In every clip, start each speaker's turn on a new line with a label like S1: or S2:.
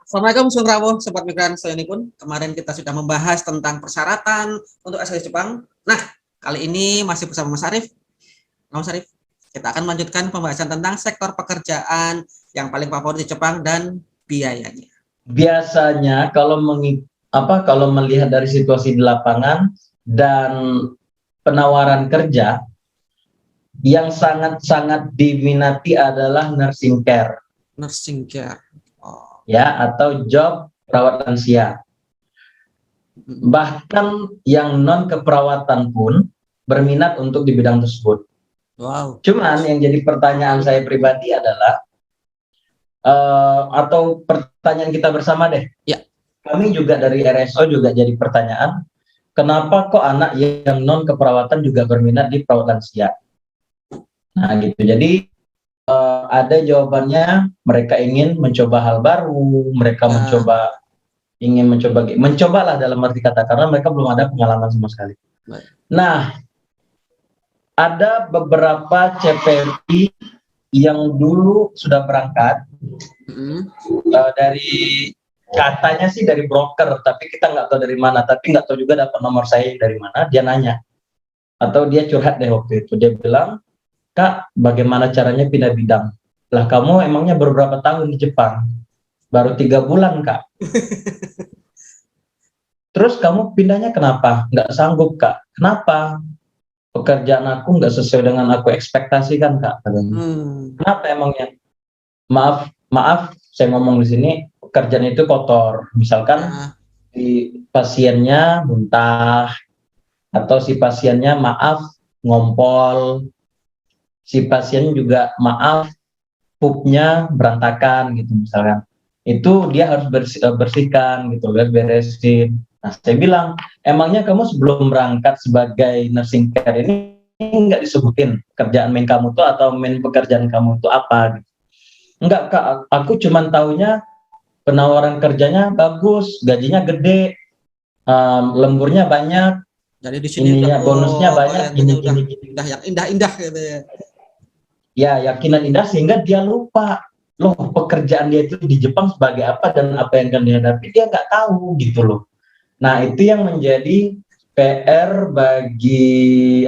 S1: Assalamualaikum Sung Rawo, Sobat Migran Pun. Kemarin kita sudah membahas tentang persyaratan untuk S1 Jepang. Nah, kali ini masih bersama Mas Arif. Mas Arif, kita akan melanjutkan pembahasan tentang sektor pekerjaan yang paling favorit di Jepang dan biayanya.
S2: Biasanya kalau melihat dari situasi di lapangan dan penawaran kerja, yang sangat-sangat diminati adalah nursing care.
S1: Nursing care.
S2: Ya, atau job perawat lansia. Bahkan yang non keperawatan pun berminat untuk di bidang tersebut.
S1: Wow.
S2: Cuman yang jadi pertanyaan saya pribadi adalah atau pertanyaan kita bersama deh.
S1: Ya.
S2: Kami juga dari RSO juga jadi pertanyaan, kenapa kok anak yang non keperawatan juga berminat di perawat lansia? Nah, gitu. Jadi ada jawabannya, mereka ingin mencoba hal baru, mereka ingin mencobalah dalam arti kata, karena mereka belum ada pengalaman sama sekali. Nah, ada beberapa CPNI yang dulu sudah berangkat dari, katanya sih dari broker, tapi kita nggak tahu dari mana, tapi nggak tahu juga dapat nomor saya dari mana. Dia nanya, atau dia curhat deh waktu itu, dia bilang, Kak, bagaimana caranya pindah bidang? Lah, kamu emangnya baru berapa tahun di Jepang? Baru 3 bulan, Kak. Terus kamu pindahnya kenapa? Nggak sanggup, Kak. Kenapa? Pekerjaan aku nggak sesuai dengan aku ekspektasikan, Kak. Kenapa emangnya? Maaf, saya ngomong di sini, pekerjaan itu kotor. Misalkan si pasiennya muntah, atau si pasiennya ngompol, si pasien juga pupnya berantakan gitu misalkan, itu dia harus bersihkan gitu, beresin. Nah, saya bilang, emangnya kamu sebelum berangkat sebagai nursing care ini nggak disebutin kerjaan main kamu tuh atau main pekerjaan kamu tuh apa? Enggak, Kak, aku cuman taunya penawaran kerjanya bagus, gajinya gede, lemburnya banyak,
S1: jadi di sini
S2: bonusnya banyak, gini.
S1: Udah yang indah-indah gitu ya.
S2: Ya, yakinan indah sehingga dia lupa loh pekerjaan dia itu di Jepang sebagai apa dan apa yang akan dihadapi, dia nggak tahu gitu loh. Nah, itu yang menjadi PR bagi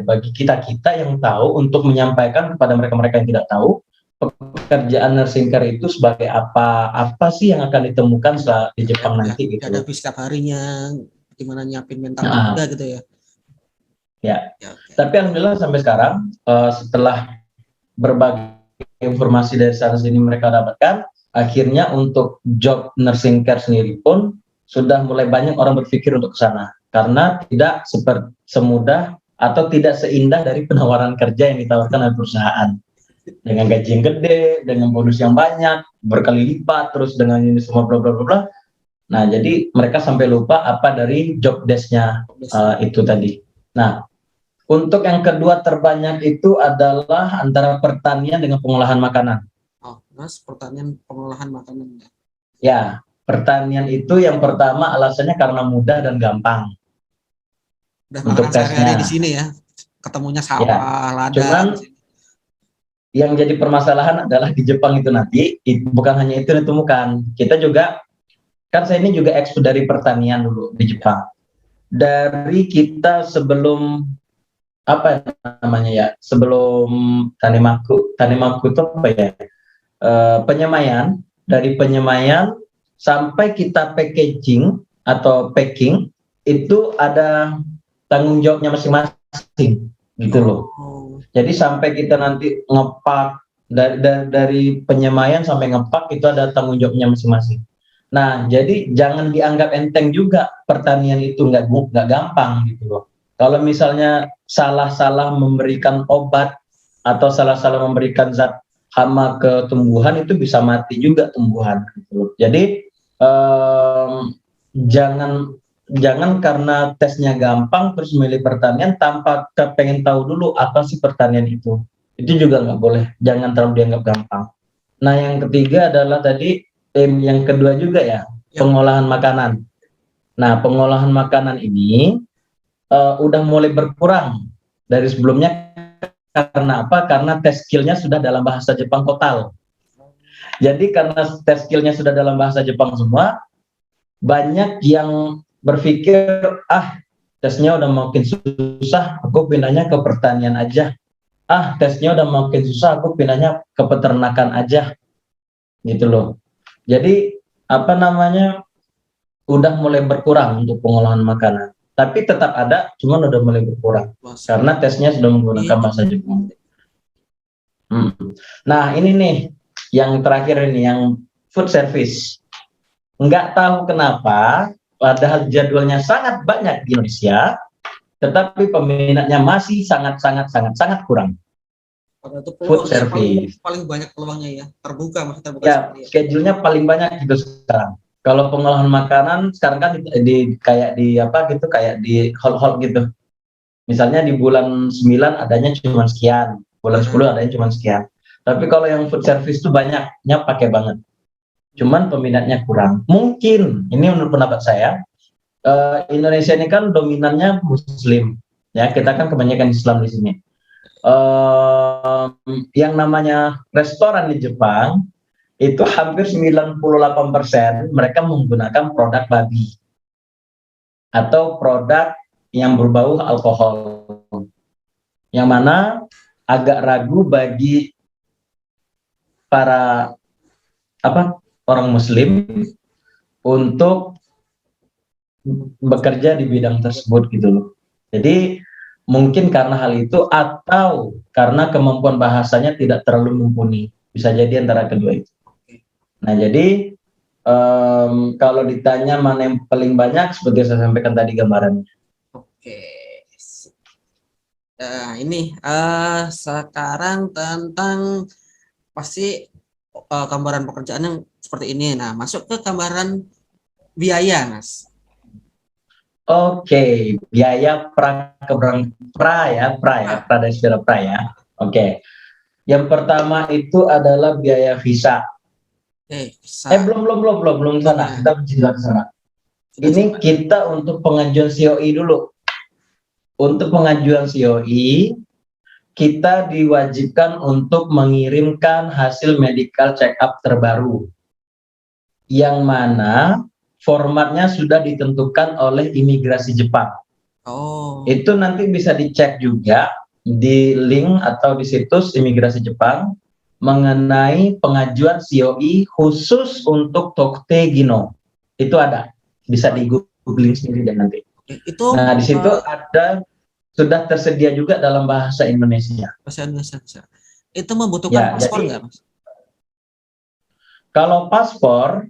S2: bagi kita yang tahu untuk menyampaikan kepada mereka yang tidak tahu pekerjaan nursing care itu sebagai apa sih yang akan ditemukan saat di Jepang nanti gitu.
S1: Ada setiap harinya, gimana nyiapin mental juga gitu ya.
S2: Ya. Tapi alhamdulillah sampai sekarang setelah berbagai informasi dari sana sini mereka dapatkan, akhirnya untuk job nursing care sendiri pun sudah mulai banyak orang berpikir untuk ke sana, karena tidak semudah atau tidak seindah dari penawaran kerja yang ditawarkan oleh perusahaan dengan gaji yang gede, dengan bonus yang banyak berkali lipat, terus dengan ini semua bla bla bla. Nah, jadi mereka sampai lupa apa dari job desk-nya itu tadi. Nah, untuk yang kedua terbanyak itu adalah antara pertanian dengan pengolahan makanan.
S1: Oh, Mas, pertanian pengolahan makanan.
S2: Ya, pertanian itu yang pertama alasannya karena mudah dan gampang.
S1: Udah untuk tesnya di sini ya, ketemunya sawah, ladang.
S2: Cuman yang jadi permasalahan adalah di Jepang itu nanti bukan hanya itu yang ditemukan. Kita juga, kan saya ini juga ekspor dari pertanian dulu di Jepang. Dari kita sebelum sebelum tanimaku itu apa ya, penyemaian, dari penyemaian sampai kita packaging atau packing itu ada tanggung jawabnya masing-masing gitu loh. Jadi sampai kita nanti ngepak, dari penyemaian sampai ngepak itu ada tanggung jawabnya masing-masing. Nah, jadi jangan dianggap enteng juga, pertanian itu nggak gampang gitu loh. Kalau misalnya salah-salah memberikan obat atau salah-salah memberikan zat hama ke tumbuhan, itu bisa mati juga tumbuhan gitu. Jadi jangan karena tesnya gampang terus milih pertanian tanpa pengen tahu dulu apa sih pertanian itu juga nggak boleh, jangan terlalu dianggap gampang. Nah, yang ketiga adalah tadi yang kedua juga ya, pengolahan makanan. Nah, pengolahan makanan ini udah mulai berkurang dari sebelumnya. Karena apa? Karena tes skillnya sudah dalam bahasa Jepang total. Jadi karena tes skillnya sudah dalam bahasa Jepang semua, banyak yang berpikir, tesnya udah makin susah, aku pindahnya ke pertanian aja. Tesnya udah makin susah, aku pindahnya ke peternakan aja. Gitu loh. Jadi, udah mulai berkurang untuk pengolahan makanan. Tapi tetap ada, cuman udah mulai berkurang. Karena tesnya sudah menggunakan bahasa Jepang. Nah, ini nih, yang terakhir ini, yang food service. Nggak tahu kenapa, padahal jadwalnya sangat banyak di Indonesia, tetapi peminatnya masih sangat kurang. Food service
S1: paling banyak peluangnya ya, terbuka
S2: ya, schedule-nya paling banyak gitu sekarang. Kalau pengolahan makanan sekarang kan kayak di hall gitu. Misalnya di bulan 9 adanya cuma sekian, bulan 10 adanya cuma sekian. Tapi kalau yang food service itu banyaknya, pakai banget. Cuman peminatnya kurang. Mungkin ini menurut pendapat saya, Indonesia ini kan dominannya Muslim, ya, kita kan kebanyakan Islam di sini. Yang namanya restoran di Jepang itu hampir 98% mereka menggunakan produk babi atau produk yang berbau alkohol, yang mana agak ragu bagi para orang Muslim untuk bekerja di bidang tersebut gitu loh. Jadi mungkin karena hal itu atau karena kemampuan bahasanya tidak terlalu mumpuni, bisa jadi antara kedua itu. Nah, jadi kalau ditanya mana yang paling banyak, seperti saya sampaikan tadi gambarannya.
S1: Oke. Nah, ini sekarang tentang pasti gambaran pekerjaan yang seperti ini. Nah, masuk ke gambaran biaya, Mas.
S2: Oke, biaya pra dari istilah pra ya. Oke. Yang pertama itu adalah biaya visa. Belum sana. Kita bicara ke sana. Ini kita untuk pengajuan COI dulu. Untuk pengajuan COI, kita diwajibkan untuk mengirimkan hasil medical check up terbaru, yang mana formatnya sudah ditentukan oleh imigrasi Jepang. Itu nanti bisa dicek juga di link atau di situs imigrasi Jepang mengenai pengajuan COI khusus untuk Tokute Gino. Itu ada, bisa di googling sendiri dan nanti. Nah, di situ ada sudah tersedia juga dalam bahasa Indonesia.
S1: Bahasa Indonesia. Itu membutuhkan paspor nggak, Mas?
S2: Kalau paspor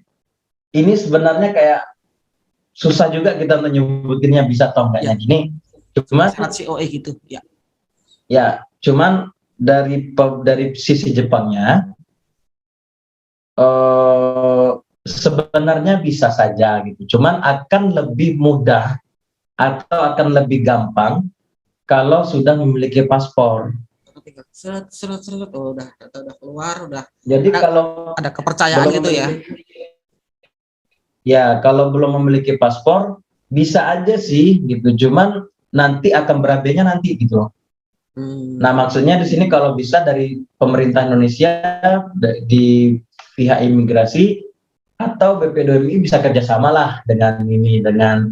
S2: ini sebenarnya kayak susah juga kita menyebutinnya bisa atau enggaknya gini. Cuman
S1: syarat COI gitu, ya.
S2: Ya, cuman dari sisi Jepangnya sebenarnya bisa saja gitu. Cuman akan lebih mudah atau akan lebih gampang kalau sudah memiliki paspor.
S1: Udah keluar, udah.
S2: Jadi kalau
S1: ada kepercayaan gitu ya.
S2: Ya, kalau belum memiliki paspor bisa aja sih gitu. Cuman nanti akan berapinya nanti gitu. Nah, maksudnya di sini kalau bisa dari pemerintah Indonesia, di pihak imigrasi atau BP2MI bisa kerjasama lah dengan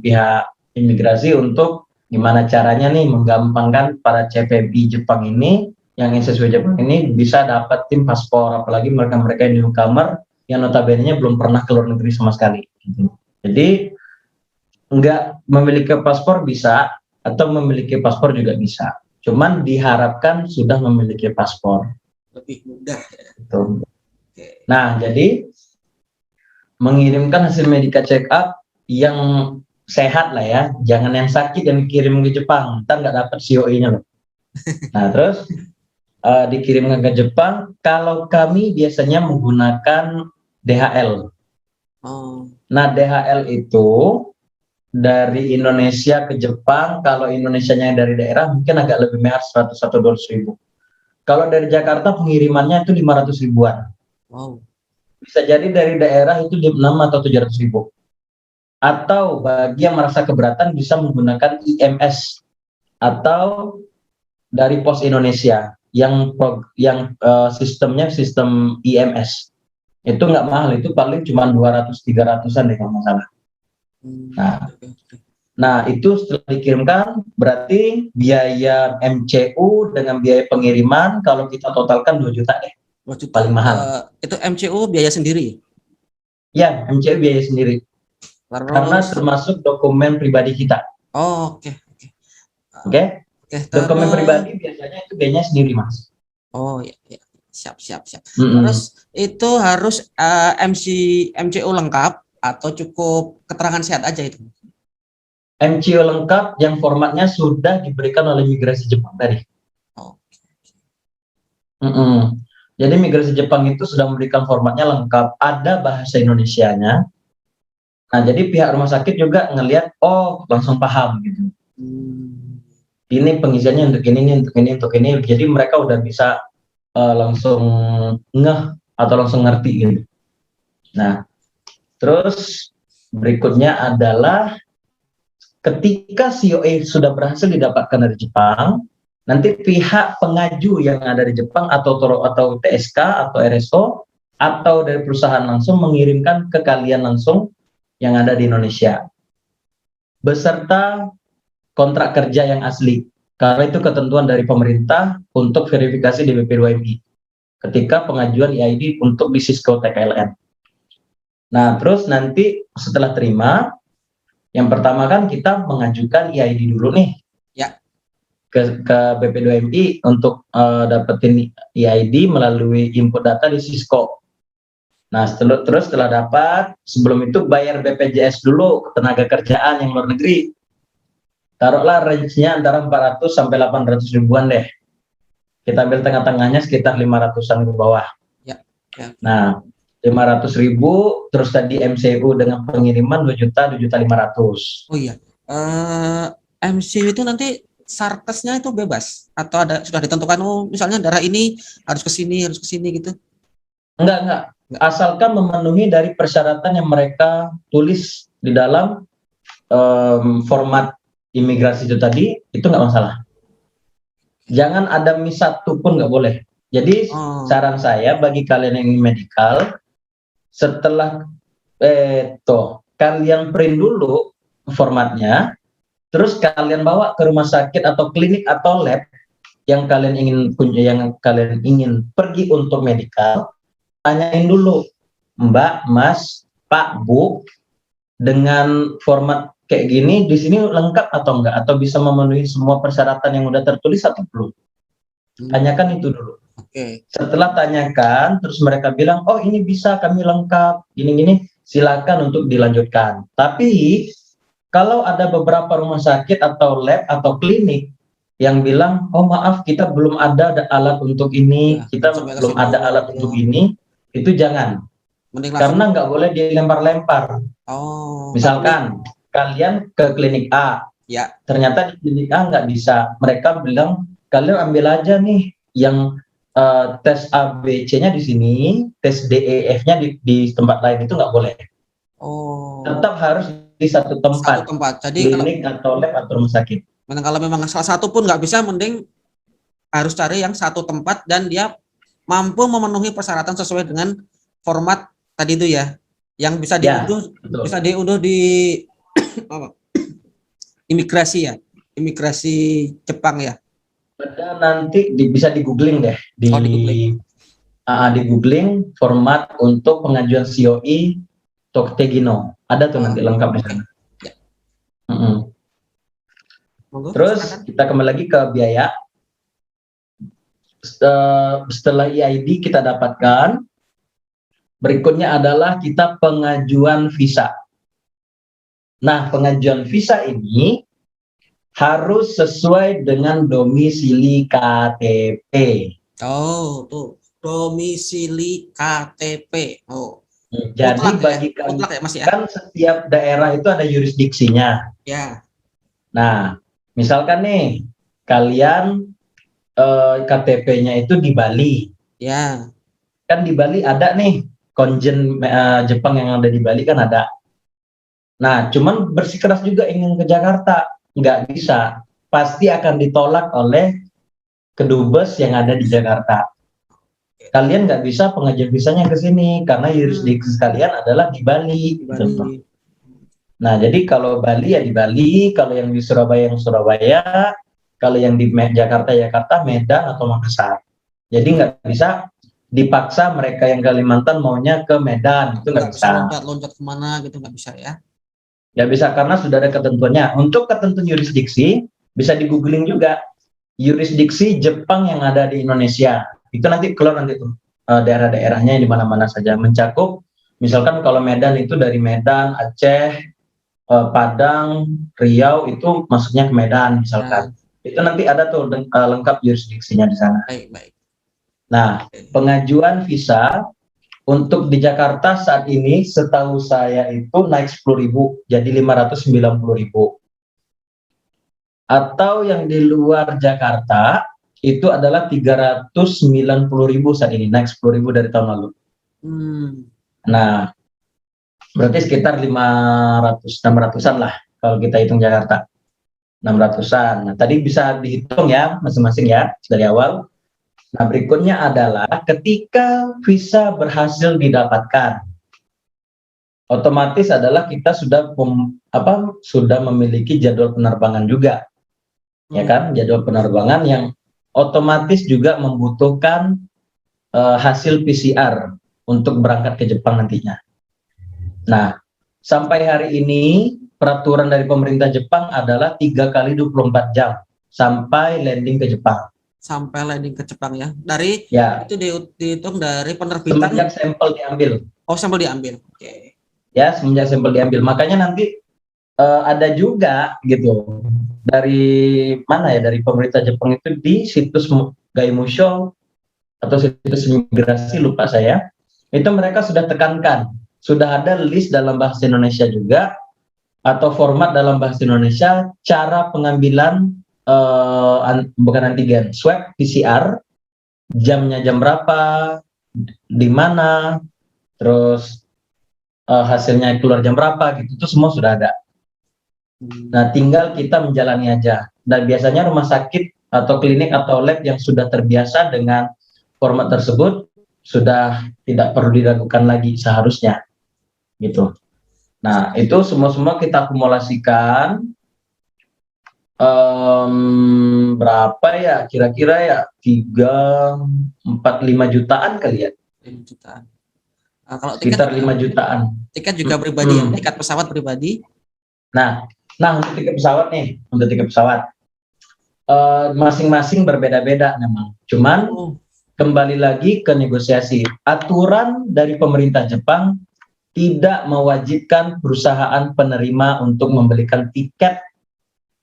S2: pihak imigrasi untuk gimana caranya nih menggampangkan para CPB Jepang ini, yang siswa Jepang ini bisa dapat tim paspor, apalagi mereka yang newcomer yang notabene belum pernah ke luar negeri sama sekali. Gitu. Jadi nggak memiliki paspor bisa, atau memiliki paspor juga bisa. Cuman diharapkan sudah memiliki paspor.
S1: Lebih mudah ya.
S2: Gitu. Nah, jadi mengirimkan hasil medical check up yang sehat lah ya, jangan yang sakit yang dikirim ke Jepang, ntar nggak dapat COI-nya loh. Nah, terus dikirimkan ke Jepang. Kalau kami biasanya menggunakan DHL. Nah, DHL itu dari Indonesia ke Jepang, kalau Indonesianya dari daerah mungkin agak lebih mahal, 100 atau 200 ribu. Kalau dari Jakarta pengirimannya itu 500 ribuan. Bisa jadi dari daerah itu 6 atau 700 ribu. Atau bagi yang merasa keberatan bisa menggunakan IMS atau dari Pos Indonesia yang sistemnya sistem IMS. Itu nggak mahal, itu paling cuma 200-300an deh kalau nggak salah. Nah, itu setelah dikirimkan berarti biaya MCU dengan biaya pengiriman kalau kita totalkan 2 juta deh.
S1: 2 juta.
S2: Paling mahal.
S1: Itu MCU biaya sendiri?
S2: Ya, MCU biaya sendiri.
S1: Terus,
S2: karena termasuk dokumen pribadi kita.
S1: Oke.
S2: Dokumen pribadi biasanya itu biayanya sendiri, Mas.
S1: Oh ya. Siap. Terus itu harus MCU lengkap atau cukup keterangan sehat aja itu?
S2: MCU lengkap yang formatnya sudah diberikan oleh migrasi Jepang tadi. Jadi migrasi Jepang itu sudah memberikan formatnya lengkap, ada bahasa Indonesianya. Nah, jadi pihak rumah sakit juga ngelihat, oh langsung paham gitu. Ini pengisiannya untuk ini. Jadi mereka udah bisa langsung ngeh atau langsung ngerti gitu. Nah, terus berikutnya adalah ketika COA sudah berhasil didapatkan dari Jepang, nanti pihak pengaju yang ada di Jepang atau TSK atau RSO atau dari perusahaan langsung mengirimkan ke kalian langsung yang ada di Indonesia beserta kontrak kerja yang asli. Karena itu ketentuan dari pemerintah untuk verifikasi di BP2MI ketika pengajuan EID untuk di Cisco TKLN. Nah, terus nanti setelah terima, yang pertama kan kita mengajukan EID dulu nih
S1: ya
S2: ke BP2MI untuk dapetin EID melalui input data di Cisco. Nah, setelah dapat, sebelum itu bayar BPJS dulu tenaga kerjaan yang luar negeri. Taruhlah range-nya antara 400 sampai 800 ribuan deh. Kita ambil tengah-tengahnya sekitar 500-an ke bawah.
S1: Ya.
S2: Nah, 500 ribu, terus tadi MCU dengan pengiriman 2 juta 500.
S1: Oh iya. MCU itu nanti sarkesnya itu bebas atau sudah ditentukan, misalnya darah ini harus ke sini gitu?
S2: Enggak. Asalkan memenuhi dari persyaratan yang mereka tulis di dalam format imigrasi itu tadi, itu nggak masalah. Jangan ada miss satu pun nggak boleh. Jadi saran saya bagi kalian yang ingin medical, setelah kalian print dulu formatnya, terus kalian bawa ke rumah sakit atau klinik atau lab yang kalian ingin pergi untuk medical, tanyain dulu, Mbak, Mas, Pak, Bu, dengan format kayak gini di sini lengkap atau enggak, atau bisa memenuhi semua persyaratan yang udah tertulis atau belum. Tanyakan itu dulu. Setelah tanyakan, terus mereka bilang, oh ini bisa, kami lengkap, gini, silakan untuk dilanjutkan. Tapi kalau ada beberapa rumah sakit atau lab atau klinik yang bilang, oh maaf kita belum ada alat untuk ini, kita belum ada alat untuk ini, itu jangan. Karena nggak boleh dilempar-lempar. Misalkan kalian ke klinik A, ternyata di klinik A nggak bisa. Mereka bilang, kalian ambil aja nih yang tes A, B, C-nya di sini, tes D, E, F-nya di tempat lain, itu nggak boleh. Tetap harus di satu tempat. Jadi klinik atau lab atau rumah sakit.
S1: Kalau memang salah satu pun nggak bisa, mending harus cari yang satu tempat dan dia mampu memenuhi persyaratan sesuai dengan format tadi itu ya, yang bisa diunduh di imigrasi Jepang ya.
S2: Dan nanti bisa di googling deh, di googling format untuk pengajuan COI Toktegino, ada tuh nanti lengkap di sana. Terus kita kembali lagi ke biaya. Setelah EID kita dapatkan, berikutnya adalah kita pengajuan visa. Nah, pengajuan visa ini harus sesuai dengan domisili KTP.
S1: Tuh domisili KTP.
S2: Jadi bagi kalian kan setiap daerah itu ada yurisdiksinya.
S1: Ya.
S2: Nah, misalkan nih kalian KTP-nya itu di Bali.
S1: Ya.
S2: Kan di Bali ada nih konjen Jepang yang ada di Bali kan ada. Nah, cuman bersikeras juga ingin ke Jakarta, nggak bisa. Pasti akan ditolak oleh kedubes yang ada di Jakarta. kalian nggak bisa pengajuan visanya ke sini karena yurisdiksi kalian adalah di Bali.
S1: Di Bali.
S2: Gitu. Nah, jadi kalau Bali ya di Bali, kalau yang di Surabaya yang Surabaya, kalau yang di Jakarta Medan atau Makassar. Jadi nggak bisa dipaksa mereka yang Kalimantan maunya ke Medan, itu nggak bisa.
S1: Loncat kemana gitu nggak bisa ya?
S2: Nggak bisa karena sudah ada ketentuannya. Untuk ketentuan yurisdiksi bisa di googling juga. Yurisdiksi Jepang yang ada di Indonesia itu nanti keluar nanti tuh daerah-daerahnya di mana-mana saja mencakup. Misalkan kalau Medan itu dari Medan, Aceh, Padang, Riau itu masuknya ke Medan misalkan. Itu nanti ada tuh lengkap yurisdiksinya di sana.
S1: Baik.
S2: Nah, pengajuan visa untuk di Jakarta saat ini setahu saya itu naik 10.000 jadi 590.000. Atau yang di luar Jakarta itu adalah 390.000 saat ini, naik 10.000 dari tahun lalu. Nah, berarti sekitar 500-600an lah kalau kita hitung Jakarta. 600an. Nah, tadi bisa dihitung ya masing-masing ya dari awal. Nah, berikutnya adalah ketika visa berhasil didapatkan, otomatis adalah kita sudah memiliki jadwal penerbangan juga. Ya kan, jadwal penerbangan yang otomatis juga membutuhkan hasil PCR untuk berangkat ke Jepang nantinya. Nah, sampai hari ini peraturan dari pemerintah Jepang adalah 3 kali 24 jam sampai landing ke Jepang.
S1: Sampai landing ke Jepang ya. Dari itu dihitung dari penerbitan.
S2: Semenjak sampel diambil.
S1: Oh, sampel diambil. Oke.
S2: Ya, semenjak sampel diambil. Makanya nanti ada juga gitu dari mana ya, dari pemerintah Jepang itu di situs Gaimusho atau situs imigrasi lupa saya, itu mereka sudah tekankan, sudah ada list dalam bahasa Indonesia juga atau format dalam bahasa Indonesia cara pengambilan bukan antigen, swab PCR, jamnya jam berapa, di mana, terus hasilnya keluar jam berapa gitu, itu semua sudah ada. Nah, tinggal kita menjalani aja. Dan biasanya rumah sakit atau klinik atau lab yang sudah terbiasa dengan format tersebut sudah tidak perlu diragukan lagi seharusnya, gitu. Nah, itu semua kita akumulasikan berapa ya? Kira-kira ya 3, 4, 5 jutaan kali ya.
S1: 5 jutaan. Nah, kalau
S2: sekitar 5 jutaan.
S1: Tiket juga pribadi, ya? Tiket pesawat pribadi.
S2: Nah, untuk tiket pesawat nih, masing-masing berbeda-beda memang. Cuman kembali lagi ke negosiasi. Aturan dari pemerintah Jepang tidak mewajibkan perusahaan penerima untuk membelikan tiket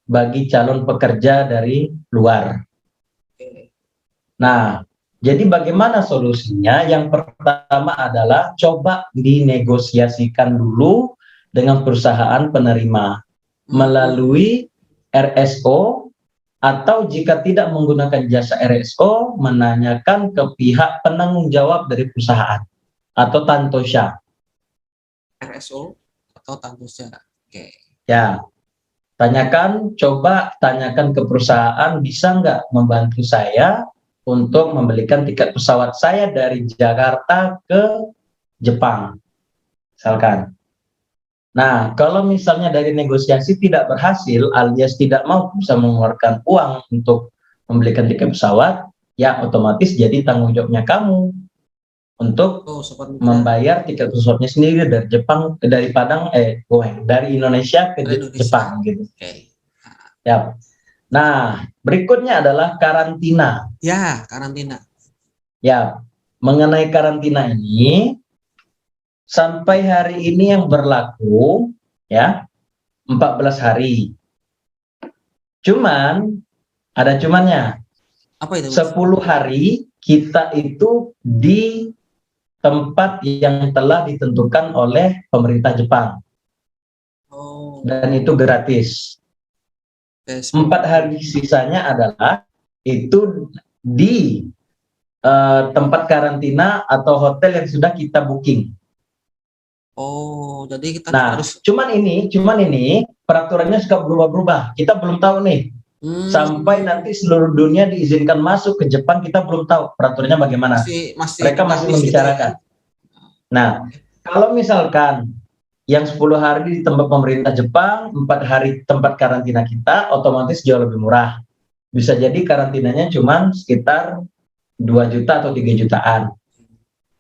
S2: bagi calon pekerja dari luar. Nah, jadi bagaimana solusinya? Yang pertama adalah coba dinegosiasikan dulu dengan perusahaan penerima melalui RSO, atau jika tidak menggunakan jasa RSO, menanyakan ke pihak penanggung jawab dari perusahaan atau Tantosha.
S1: RSO atau Tantosha. Oke.
S2: Ya, coba tanyakan ke perusahaan, bisa nggak membantu saya untuk membelikan tiket pesawat saya dari Jakarta ke Jepang, misalkan. Nah, kalau misalnya dari negosiasi tidak berhasil, alias tidak mau bisa mengeluarkan uang untuk membelikan tiket pesawat, ya otomatis jadi tanggung jawabnya kamu untuk membayar tiket pesawatnya sendiri dari Jepang, dari Indonesia ke Jepang gitu. Ya. Nah, berikutnya adalah karantina.
S1: Ya, karantina.
S2: Ya, mengenai karantina ini, sampai hari ini yang berlaku ya 14 hari. Cuman ada cumannya.
S1: Apa itu?
S2: 10 hari kita itu di tempat yang telah ditentukan oleh pemerintah Jepang. Dan itu gratis. 4 hari sisanya adalah itu di tempat karantina atau hotel yang sudah kita booking.
S1: Jadi kita
S2: harus. Cuman ini peraturannya suka berubah-berubah. Kita belum tahu nih Sampai nanti seluruh dunia diizinkan masuk ke Jepang, kita belum tahu peraturannya bagaimana. Mereka masih membicarakan. Gitu ya? Nah, kalau misalkan yang 10 hari di tempat pemerintah Jepang, 4 hari tempat karantina kita, otomatis jauh lebih murah. Bisa jadi karantinanya cuma sekitar 2 juta atau 3 jutaan.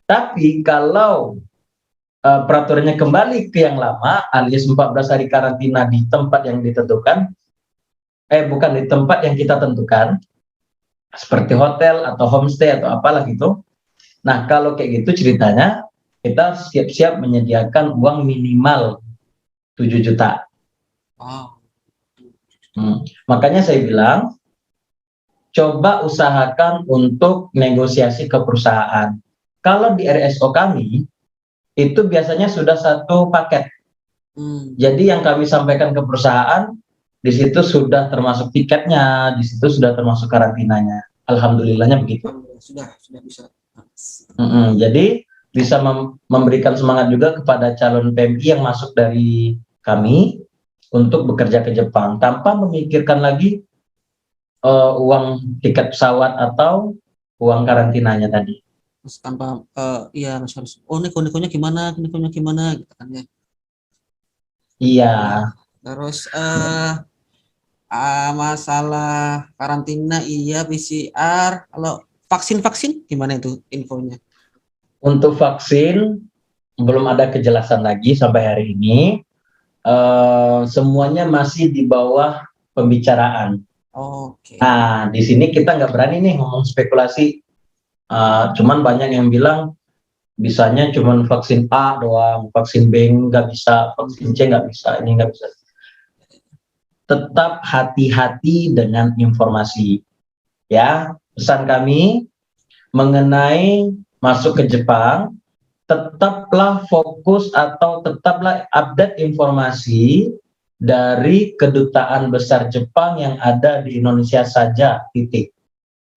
S2: Tapi kalau peraturannya kembali ke yang lama, alias 14 hari karantina di tempat yang ditentukan, bukan di tempat yang kita tentukan, seperti hotel atau homestay atau apalah gitu. Nah, kalau kayak gitu ceritanya, kita siap-siap menyediakan uang minimal 7 juta. Makanya saya bilang, coba usahakan untuk negosiasi ke perusahaan. Kalau di RSO kami, itu biasanya sudah satu paket. Jadi yang kami sampaikan ke perusahaan, di situ sudah termasuk tiketnya, di situ sudah termasuk karantinanya. Alhamdulillahnya begitu.
S1: Sudah bisa.
S2: Jadi bisa memberikan semangat juga kepada calon PMI yang masuk dari kami untuk bekerja ke Jepang tanpa memikirkan lagi uang tiket pesawat atau uang karantinanya tadi.
S1: Tanpa harus neko-nekonya gimana gitu kan ya.
S2: Iya.
S1: Terus masalah karantina PCR, kalau vaksin gimana itu infonya?
S2: Untuk vaksin belum ada kejelasan lagi sampai hari ini. Semuanya masih di bawah pembicaraan. Nah, di sini kita nggak berani nih ngomong spekulasi. Cuman banyak yang bilang bisanya cuman vaksin A doang, vaksin B nggak bisa, vaksin C nggak bisa, ini nggak bisa. Tetap hati-hati dengan informasi. Ya, pesan kami mengenai masuk ke Jepang, tetaplah fokus atau tetaplah update informasi dari Kedutaan Besar Jepang yang ada di Indonesia saja, titik.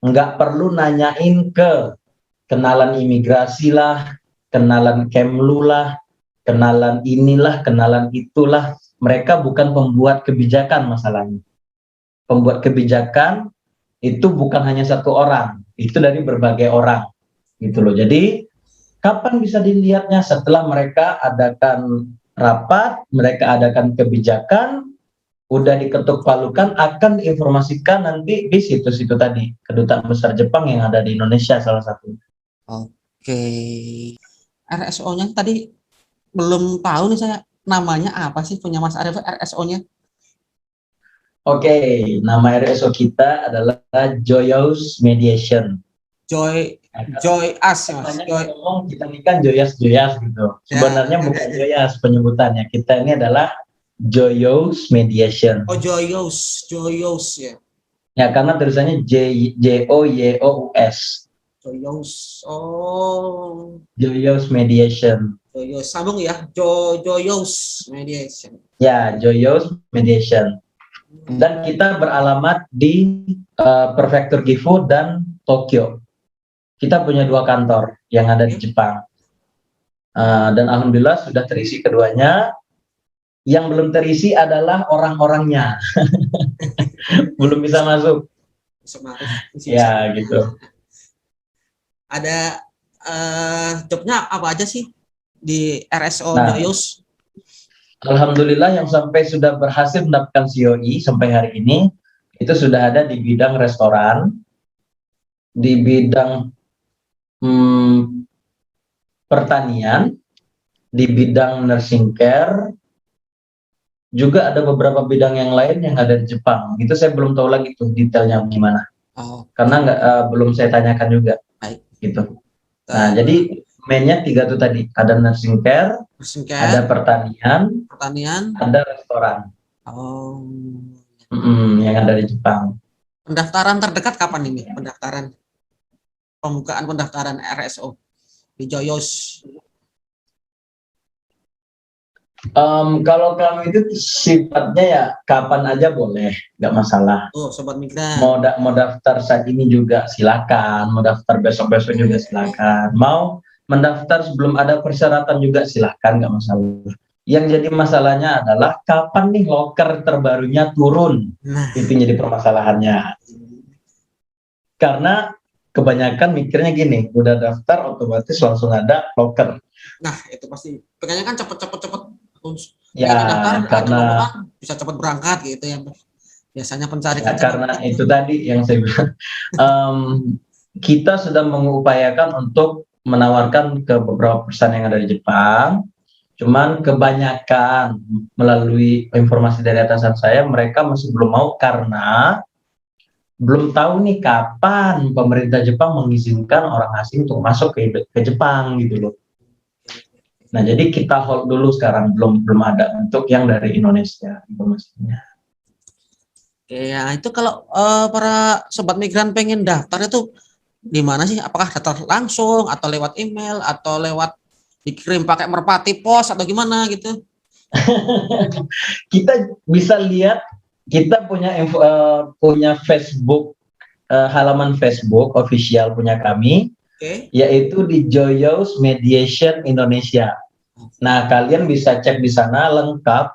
S2: Nggak perlu nanyain ke kenalan imigrasi lah, kenalan Kemlu lah, kenalan inilah, kenalan itulah. Mereka bukan pembuat kebijakan masalahnya. Pembuat kebijakan itu bukan hanya satu orang, itu dari berbagai orang, gitu loh. Jadi kapan bisa dilihatnya? Setelah mereka adakan rapat, mereka adakan kebijakan, udah diketuk palukan, akan diinformasikan nanti di situs itu tadi, Kedutaan Besar Jepang yang ada di Indonesia salah satu.
S1: Oke. RSO-nya tadi belum tahu nih saya, namanya apa sih punya Mas Arief RSO-nya?
S2: Oke, nama RSO kita adalah Joyous Mediation.
S1: Joy Us, Mas.
S2: Kita ini kan Joyous gitu. Sebenarnya bukan Joyous penyebutannya. Kita ini adalah Joyous Mediation.
S1: Oh, Joyous ya.
S2: Ya, karena tulisannya JOYOUS.
S1: Joyous.
S2: Joyous Mediation.
S1: Joyous, sambung ya. Joyous Mediation.
S2: Ya, Joyous Mediation. Dan kita beralamat di Prefektur Gifu dan Tokyo. Kita punya 2 kantor yang ada di Jepang. Dan alhamdulillah sudah terisi keduanya. Yang belum terisi adalah orang-orangnya. Belum bisa masuk. Ya, gitu.
S1: Ada jobnya apa aja sih di RSO Joyous?
S2: Alhamdulillah yang sampai sudah berhasil mendapatkan COI sampai hari ini itu sudah ada di bidang restoran, di bidang pertanian, di bidang nursing care, juga ada beberapa bidang yang lain yang ada di Jepang. Itu saya belum tahu lagi tuh detailnya gimana, karena belum saya tanyakan juga. Gitu. Nah, jadi mainnya 3 tuh tadi, ada nursing care, ada pertanian, ada restoran. Yang ada di Jepang.
S1: Pendaftaran terdekat kapan ini? Pembukaan pendaftaran RSO di Joyous.
S2: Kalau kami itu sifatnya ya kapan aja boleh, nggak masalah.
S1: Sobat migran.
S2: Mau daftar saat ini juga silakan, mau daftar besok-besok juga silakan. Mau mendaftar sebelum ada persyaratan juga silakan, nggak masalah. Yang jadi masalahnya adalah kapan nih loker terbarunya turun.
S1: Nah,
S2: Itu yang jadi permasalahannya. Karena kebanyakan mikirnya gini, udah daftar otomatis langsung ada loker.
S1: nah itu pasti pengennya kan cepet.
S2: Ya,
S1: daftar,
S2: karena
S1: bisa cepet berangkat gitu ya. Biasanya pencari
S2: ya,
S1: kerja
S2: karena itu tadi yang saya bilang, kita sudah mengupayakan untuk menawarkan ke beberapa perusahaan yang ada di Jepang. Cuman kebanyakan melalui informasi dari atasan saya, mereka masih belum mau karena belum tahu nih kapan pemerintah Jepang mengizinkan orang asing untuk masuk ke Jepang gitu loh. Nah, jadi kita hold dulu sekarang, belum ada untuk yang dari Indonesia informasinya.
S1: Ya, itu kalau para sobat migran pengen daftar itu di mana sih? Apakah daftar langsung atau lewat email atau lewat dikirim pakai merpati pos atau gimana gitu?
S2: Kita bisa lihat, kita punya Facebook, halaman Facebook official punya kami, yaitu di Joyous Mediation Indonesia. Nah, kalian bisa cek di sana lengkap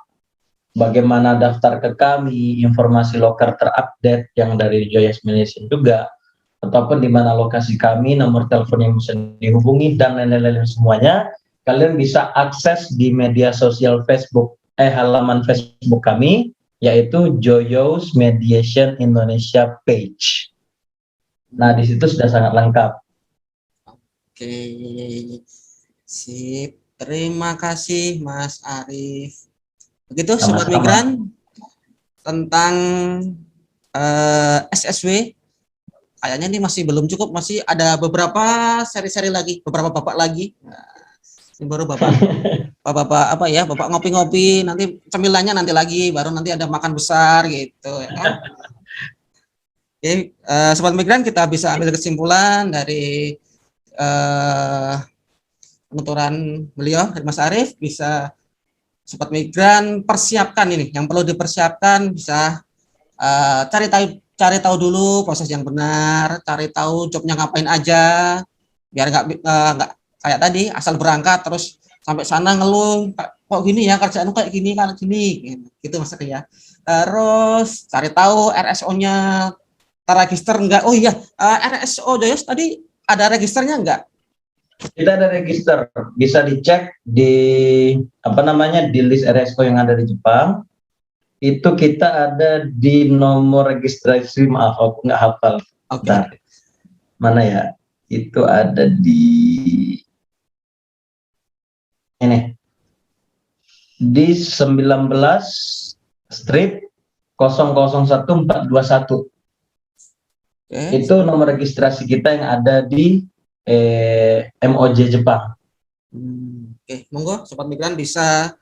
S2: bagaimana daftar ke kami, informasi loker terupdate yang dari Joyous Mediation juga, ataupun di mana lokasi kami, nomor telepon yang bisa dihubungi, dan lain-lain semuanya. Kalian bisa akses di media sosial Facebook, halaman Facebook kami, yaitu Joyous Mediation Indonesia page. Nah, di situ sudah sangat lengkap.
S1: Oke, sip. Terima kasih Mas Arif. Begitu sobat migran tentang SSW. Kayaknya ini masih belum cukup, masih ada beberapa seri-seri lagi, beberapa bapak lagi. Nah, ini baru bapak apa ya, bapak ngopi-ngopi, nanti cemilannya nanti lagi, baru nanti ada makan besar gitu ya kan. Oke, sobat migran, kita bisa ambil kesimpulan dari penuturan beliau dari Mas Arif. Bisa sobat migran persiapkan ini, yang perlu dipersiapkan bisa cari tahu dulu proses yang benar, cari tahu jobnya ngapain aja, biar nggak kayak tadi asal berangkat terus sampai sana ngeluh kok gini ya kerjaan kayak gini gitu Mas Arif ya. Terus cari tahu RSO-nya terregister enggak. Oh iya, RSO Joyous tadi ada registernya enggak?
S2: Kita ada register, bisa dicek di di list RSO yang ada di Jepang. Itu kita ada di nomor registrasi, maaf aku nggak hafal.
S1: Okay.
S2: Mana ya? Itu ada di ini, di 19 strip 001421. Itu nomor registrasi kita yang ada di MOJ Jepang.
S1: Oke, monggo sobat migran bisa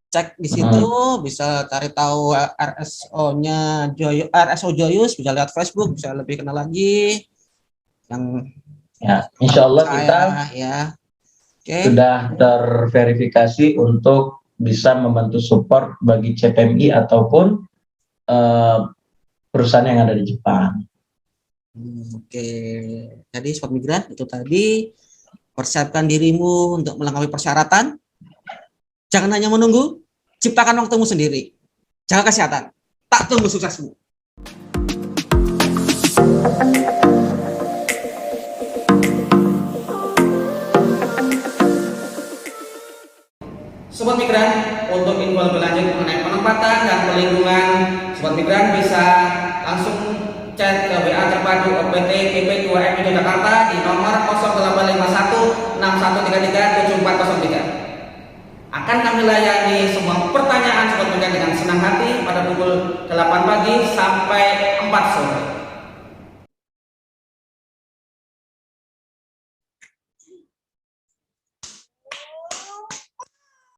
S1: cek di situ, bisa cari tahu RSO-nya RSO Joyous, bisa lihat Facebook, bisa lebih kenal lagi. Yang
S2: ya, insya Allah kita sudah terverifikasi untuk bisa membantu support bagi CPMI ataupun perusahaan yang ada di Jepang.
S1: Oke, jadi sobat migran itu tadi, persiapkan dirimu untuk melengkapi persyaratan. Jangan hanya menunggu, ciptakan waktumu sendiri. Jaga kesehatan, tak tunggu suksesmu. Sobat migran, untuk info lebih lanjut mengenai penempatan dan perlindungan, sobat migran bisa langsung chat ke WA terpadu OPT PP2M Jakarta di nomor 0851 6133 7403. Akan kami layani semua pertanyaan sobat migran dengan senang hati pada pukul 8 pagi sampai 4 sore.